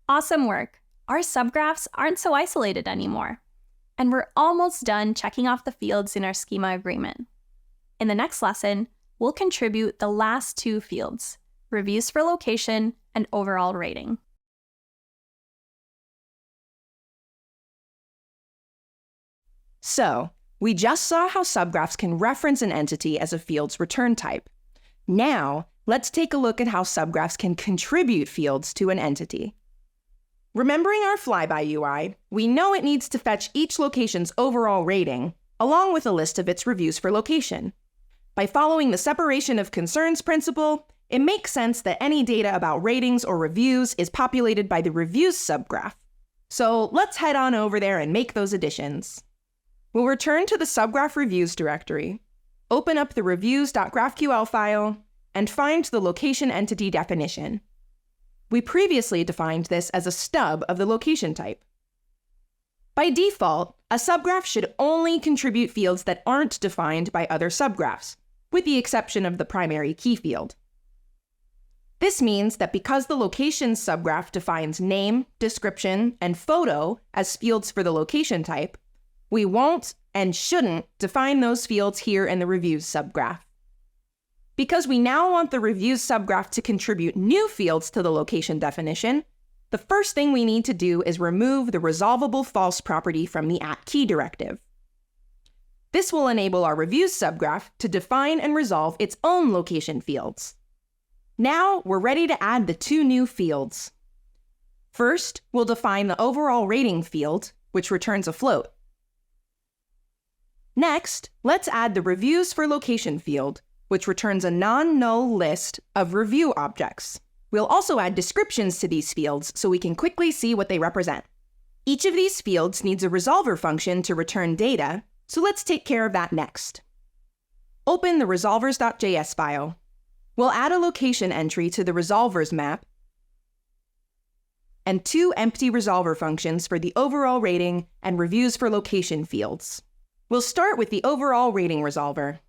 Awesome work! Our subgraphs aren't so isolated anymore. And we're almost done checking off the fields in our schema agreement. In the next lesson, we'll contribute the last two fields, reviews for location and overall rating. So, we just saw how subgraphs can reference an entity as a field's return type. Now, let's take a look at how subgraphs can contribute fields to an entity. Remembering our flyby UI, we know it needs to fetch each location's overall rating, along with a list of its reviews for location. By following the separation of concerns principle, it makes sense that any data about ratings or reviews is populated by the reviews subgraph. So let's head on over there and make those additions. We'll return to the subgraph reviews directory, open up the reviews.graphql file, and find the location entity definition. We previously defined this as a stub of the location type. By default, a subgraph should only contribute fields that aren't defined by other subgraphs, with the exception of the primary key field. This means that because the location subgraph defines name, description, and photo as fields for the location type, we won't and shouldn't define those fields here in the reviews subgraph. Because we now want the reviews subgraph to contribute new fields to the location definition, the first thing we need to do is remove the resolvable false property from the @key directive. This will enable our reviews subgraph to define and resolve its own location fields. Now we're ready to add the two new fields. First, we'll define the overall rating field, which returns a float. Next, let's add the reviews for location field, which returns a non-null list of review objects. We'll also add descriptions to these fields so we can quickly see what they represent. Each of these fields needs a resolver function to return data, so let's take care of that next. Open the resolvers.js file. We'll add a location entry to the resolvers map and two empty resolver functions for the overall rating and reviews for location fields. We'll start with the overall rating resolver.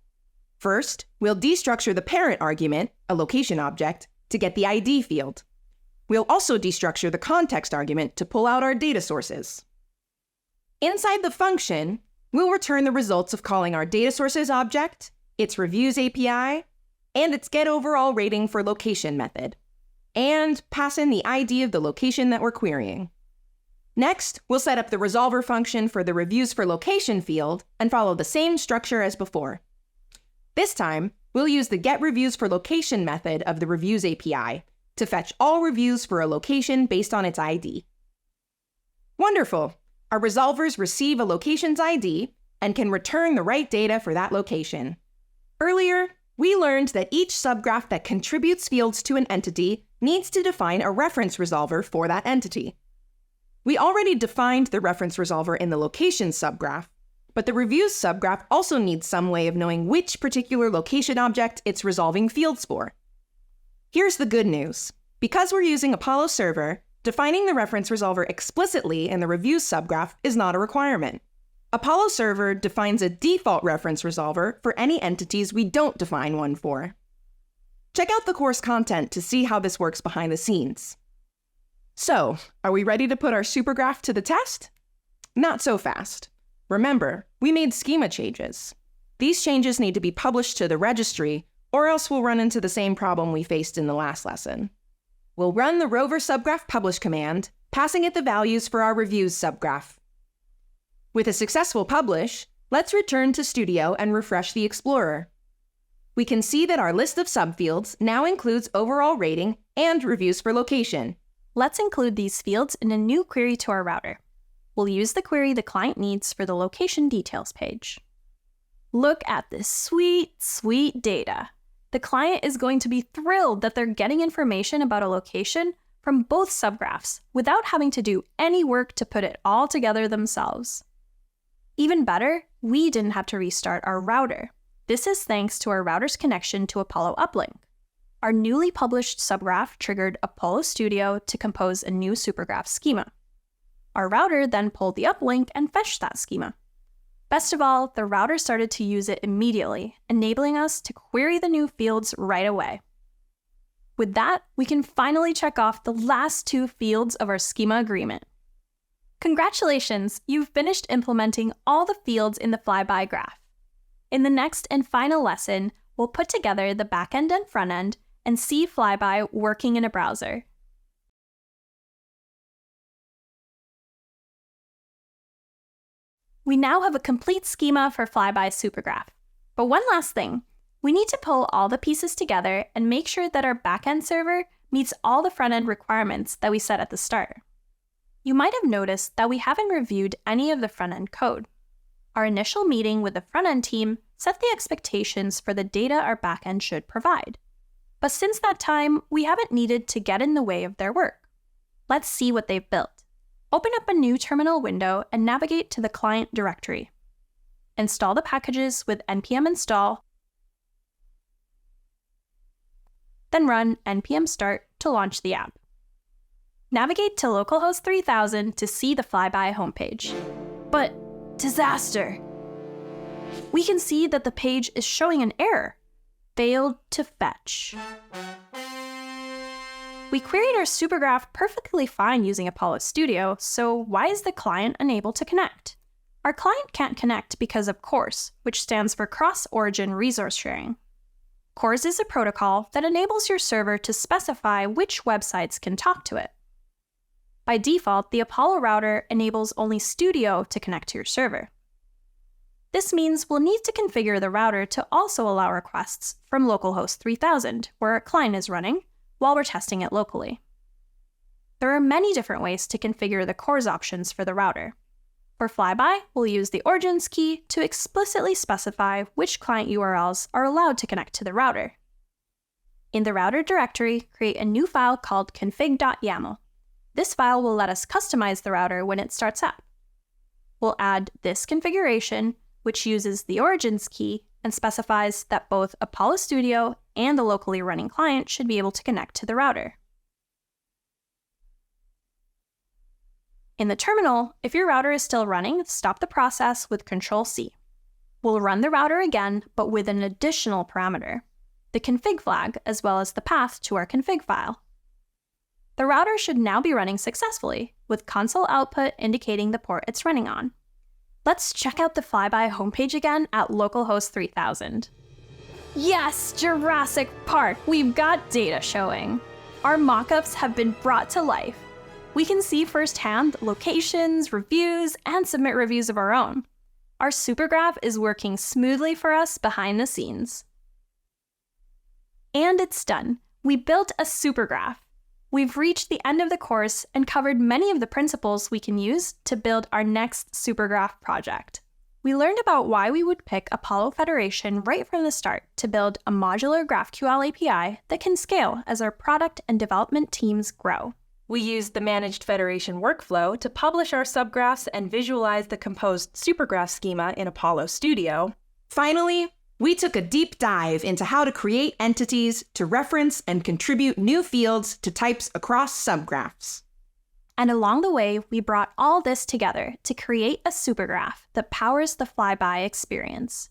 First, we'll destructure the parent argument, a location object, to get the ID field. We'll also destructure the context argument to pull out our data sources. Inside the function, we'll return the results of calling our data sources object, its reviews API, and its getOverallRating for location method, and pass in the ID of the location that we're querying. Next, we'll set up the resolver function for the reviews for location field and follow the same structure as before. This time, we'll use the getReviewsForLocation method of the reviews API to fetch all reviews for a location based on its ID. Wonderful! Our resolvers receive a location's ID and can return the right data for that location. Earlier, we learned that each subgraph that contributes fields to an entity needs to define a reference resolver for that entity. We already defined the reference resolver in the location subgraph, but the reviews subgraph also needs some way of knowing which particular location object it's resolving fields for. Here's the good news. Because we're using Apollo Server, defining the reference resolver explicitly in the reviews subgraph is not a requirement. Apollo Server defines a default reference resolver for any entities we don't define one for. Check out the course content to see how this works behind the scenes. So, are we ready to put our supergraph to the test? Not so fast. Remember, we made schema changes. These changes need to be published to the registry, or else we'll run into the same problem we faced in the last lesson. We'll run the Rover subgraph publish command, passing it the values for our reviews subgraph. With a successful publish, let's return to Studio and refresh the Explorer. We can see that our list of subfields now includes overall rating and reviews for location. Let's include these fields in a new query to our router. We'll use the query the client needs for the location details page. Look at this sweet, sweet data. The client is going to be thrilled that they're getting information about a location from both subgraphs without having to do any work to put it all together themselves. Even better, we didn't have to restart our router. This is thanks to our router's connection to Apollo Uplink. Our newly published subgraph triggered Apollo Studio to compose a new supergraph schema. Our router then pulled the uplink and fetched that schema. Best of all, the router started to use it immediately, enabling us to query the new fields right away. With that, we can finally check off the last two fields of our schema agreement. Congratulations, you've finished implementing all the fields in the flyby graph. In the next and final lesson, we'll put together the backend and frontend and see flyby working in a browser. We now have a complete schema for flyby supergraph. But one last thing, we need to pull all the pieces together and make sure that our backend server meets all the frontend requirements that we set at the start. You might have noticed that we haven't reviewed any of the frontend code. Our initial meeting with the frontend team set the expectations for the data our backend should provide. But since that time, we haven't needed to get in the way of their work. Let's see what they've built. Open up a new terminal window and navigate to the client directory. Install the packages with npm install, then run npm start to launch the app. Navigate to localhost 3000 to see the flyby homepage. But disaster! We can see that the page is showing an error. Failed to fetch. We queried our supergraph perfectly fine using Apollo Studio, so why is the client unable to connect? Our client can't connect because of CORS, which stands for Cross-Origin Resource Sharing. CORS is a protocol that enables your server to specify which websites can talk to it. By default, the Apollo router enables only Studio to connect to your server. This means we'll need to configure the router to also allow requests from localhost 3000, where our client is running, while we're testing it locally. There are many different ways to configure the CORS options for the router. For flyby, we'll use the origins key to explicitly specify which client URLs are allowed to connect to the router. In the router directory, create a new file called config.yaml. This file will let us customize the router when it starts up. We'll add this configuration, which uses the origins key and specifies that both Apollo Studio and the locally running client should be able to connect to the router. In the terminal, if your router is still running, stop the process with Ctrl-C. We'll run the router again, but with an additional parameter, the config flag, as well as the path to our config file. The router should now be running successfully, with console output indicating the port it's running on. Let's check out the flyby homepage again at localhost 3000. Yes, Jurassic Park, we've got data showing. Our mockups have been brought to life. We can see firsthand locations, reviews, and submit reviews of our own. Our supergraph is working smoothly for us behind the scenes. And it's done. We built a supergraph. We've reached the end of the course and covered many of the principles we can use to build our next supergraph project. We learned about why we would pick Apollo Federation right from the start to build a modular GraphQL API that can scale as our product and development teams grow. We used the managed federation workflow to publish our subgraphs and visualize the composed supergraph schema in Apollo Studio. Finally, we took a deep dive into how to create entities to reference and contribute new fields to types across subgraphs. And along the way, we brought all this together to create a supergraph that powers the flyby experience.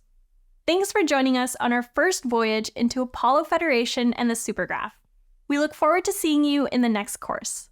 Thanks for joining us on our first voyage into Apollo Federation and the supergraph. We look forward to seeing you in the next course.